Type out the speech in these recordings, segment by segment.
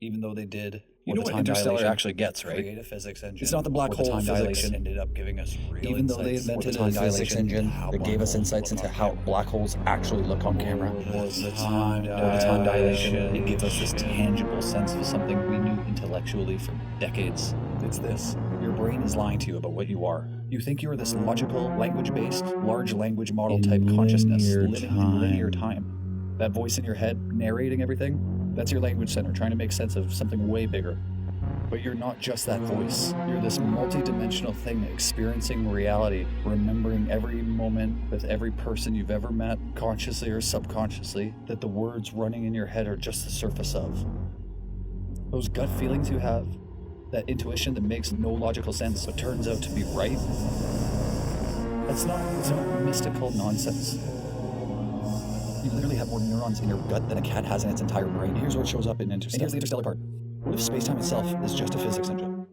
even though they did. You know what Interstellar actually gets, right? Create a physics engine. It's not the black hole time physics. Dilation ended up giving us real Even though they insights. invented Or a the physics engine that gave us insights into how black holes actually look on camera. Or the time dilation. It gives us this tangible sense of something we knew intellectually for decades. It's this. Your brain is lying to you about what you are. You think you're this logical, language-based, large language model type consciousness living in linear time. That voice in your head narrating everything, that's your language center trying to make sense of something way bigger. But you're not just that voice. You're this multi-dimensional thing experiencing reality, remembering every moment with every person you've ever met, consciously or subconsciously, that the words running in your head are just the surface of. Those gut feelings you have, that intuition that makes no logical sense but turns out to be right, it's not mystical nonsense. You literally have more neurons in your gut than a cat has in its entire brain. Here's where it shows up in Interstellar. And here's the interstellar part. What if space-time itself is just a physics engine?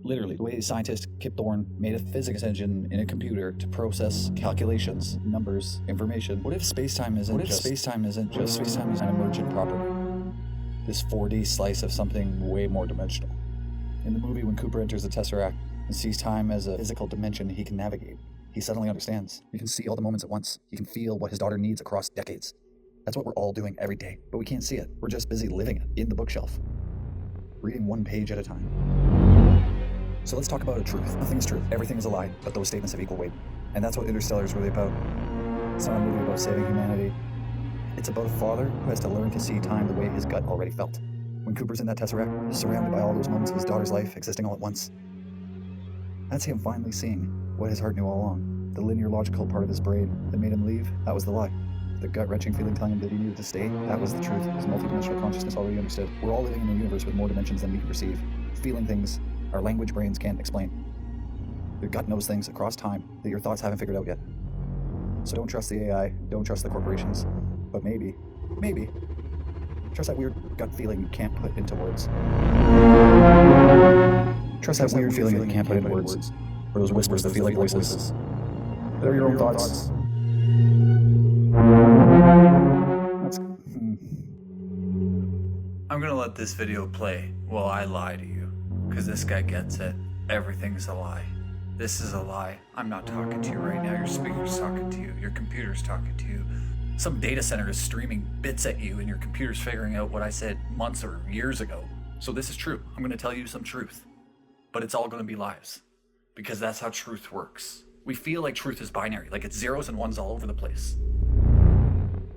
Literally, the way scientist Kip Thorne made a physics engine in a computer to process calculations, numbers, information. What if space-time isn't just space-time is an emergent property? This 4D slice of something way more dimensional. In the movie, when Cooper enters the Tesseract and sees time as a physical dimension he can navigate, he suddenly understands. He can see all the moments at once. He can feel what his daughter needs across decades. That's what we're all doing every day, but we can't see it. We're just busy living it in the bookshelf, reading one page at a time. So let's talk about a truth. Nothing is truth. Everything is a lie, but those statements have equal weight. And that's what Interstellar is really about. It's not a movie about saving humanity. It's about a father who has to learn to see time the way his gut already felt. When Cooper's in that Tesseract, surrounded by all those moments of his daughter's life existing all at once, that's him finally seeing what his heart knew all along. The linear logical part of his brain that made him leave, that was the lie. The gut-wrenching feeling telling him that he needed to stay, that was the truth. His multidimensional consciousness already understood. We're all living in a universe with more dimensions than we can perceive, feeling things our language brains can't explain. Your gut knows things across time that your thoughts haven't figured out yet. So don't trust the AI, don't trust the corporations, but maybe, trust that weird gut feeling you can't put into words. Trust that weird feeling that you can't put into words, or those whispers that feel like voices. They're your own thoughts. I'm gonna let this video play while I lie to you, because this guy gets it. Everything's a lie. This is a lie. I'm not talking to you right now. Your speaker's talking to you. Your computer's talking to you. Some data center is streaming bits at you and your computer's figuring out what I said months or years ago. So this is true. I'm gonna tell you some truth, but it's all gonna be lies, because that's how truth works. We feel like truth is binary, like it's zeros and ones all over the place.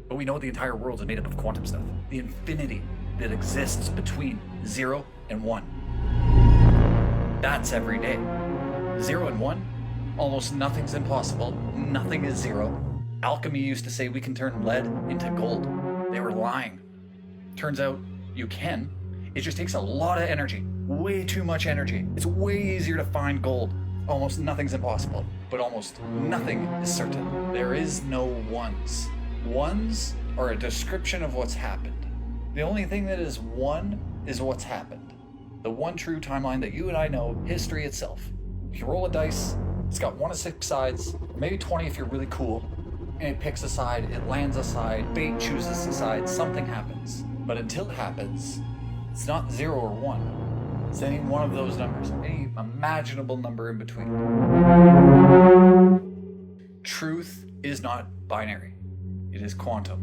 But we know the entire world is made up of quantum stuff. The infinity that exists between 0 and 1. That's every day. 0 and 1, almost nothing's impossible. Nothing is 0. Alchemy used to say we can turn lead into gold. They were lying. Turns out you can. It just takes a lot of energy. Way too much energy. It's way easier to find gold. Almost nothing's impossible, but almost nothing is certain. There is no ones. Ones are a description of what's happened. The only thing that is one is what's happened. The one true timeline that you and I know, history itself. If you roll a dice, it's got 1 of 6 sides, or maybe 20 if you're really cool, and it picks a side, it lands a side, fate chooses a side, something happens. But until it happens, it's not 0 or 1. It's any one of those numbers, any imaginable number in between. Truth is not binary. It is quantum.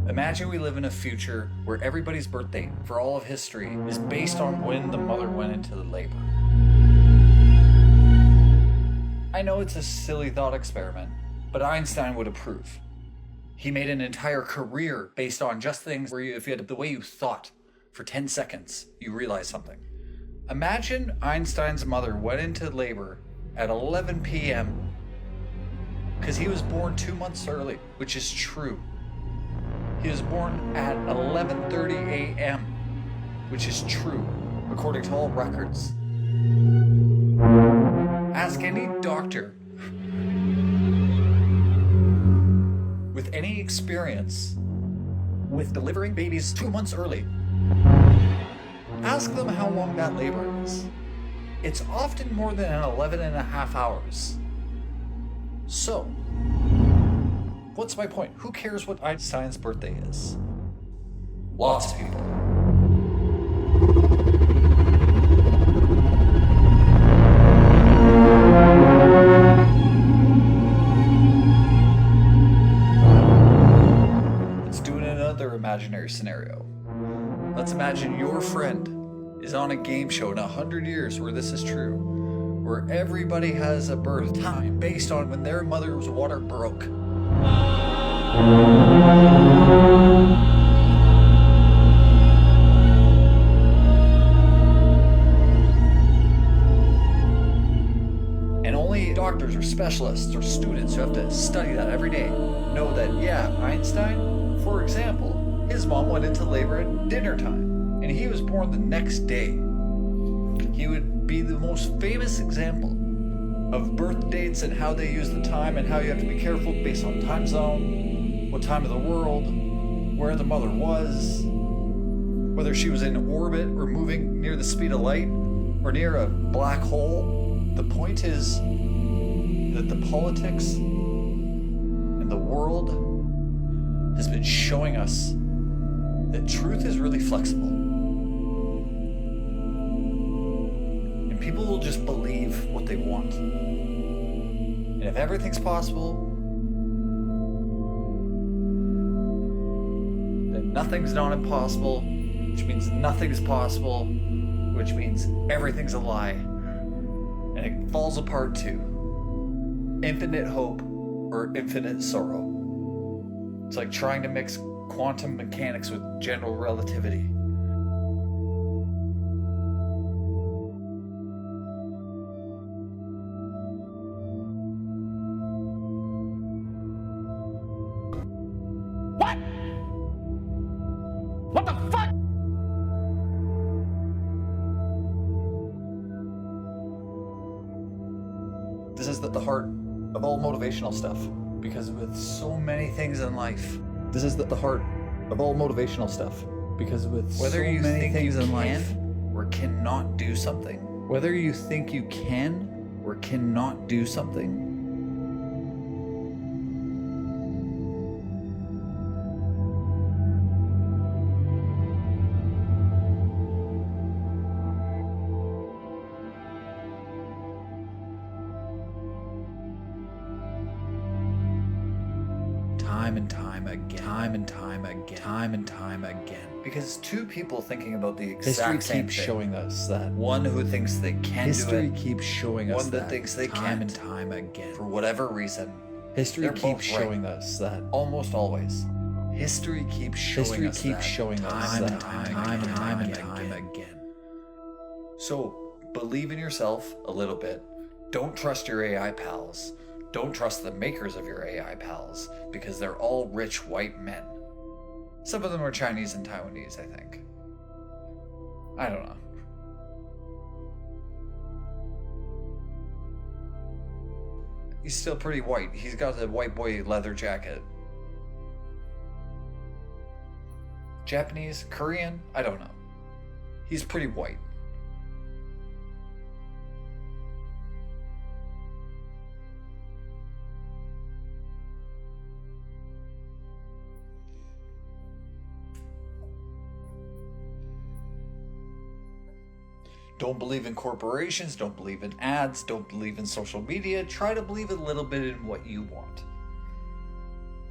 Imagine we live in a future where everybody's birthday for all of history is based on when the mother went into the labor. I know it's a silly thought experiment, but Einstein would approve. He made an entire career based on just things where if you had the way you thought for 10 seconds, you realize something. Imagine Einstein's mother went into labor at 11 p.m. because he was born 2 months early, which is true. He was born at 11:30 a.m., which is true, according to all records. Ask any doctor with any experience with delivering babies 2 months early. Ask them how long that labor is. It's often more than 11 and a half hours. So, what's my point? Who cares what Einstein's birthday is? Lots of people. Let's do another imaginary scenario. Let's imagine your friend is on a game show in 100 years where this is true, where everybody has a birth time based on when their mother's water broke. And only doctors or specialists or students who have to study that every day know that, yeah, Einstein, for example, his mom went into labor at dinner time and he was born the next day. He would be the most famous example of birth dates and how they use the time and how you have to be careful based on time zone, what time of the world, where the mother was, whether she was in orbit or moving near the speed of light or near a black hole. The point is that the politics and the world has been showing us that truth is really flexible. And people will just believe what they want. And if everything's possible, then nothing's not impossible, which means nothing's possible, which means everything's a lie. And it falls apart too. Infinite hope or infinite sorrow. It's like trying to mix quantum mechanics with general relativity. What? What the fuck? This is at the heart of all motivational stuff, because with so many things in life, this is at the heart of all motivational stuff, because with Whether so you many think things you in can life or cannot do something, whether you think you can or cannot do something, time and time again, time and time again, time and time again. Because two people thinking about the exact History same keeps thing. showing us that. One who thinks they can History do it, keeps showing us one that thinks they time can't. and time again. For whatever reason, History they're keeps both right. showing us that. Almost always. History keeps showing History us keeps that showing us time and that time and time again. So believe in yourself a little bit. Don't trust your AI pals. Don't trust the makers of your AI pals, because they're all rich white men. Some of them are Chinese and Taiwanese, I think. I don't know. He's still pretty white. He's got a white boy leather jacket. Japanese? Korean? I don't know. He's pretty white. Don't believe in corporations, don't believe in ads, don't believe in social media. Try to believe a little bit in what you want.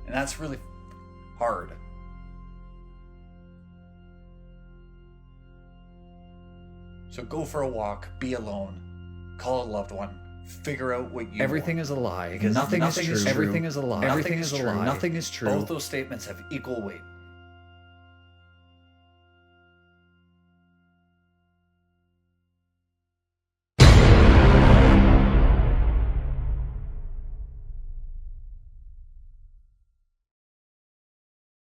And that's really hard. So go for a walk, be alone, call a loved one, figure out what you Everything want. is a lie. Because Nothing is nothing true. is true. Everything is a lie. Nothing Everything is is a true. lie. Nothing is true. Both those statements have equal weight.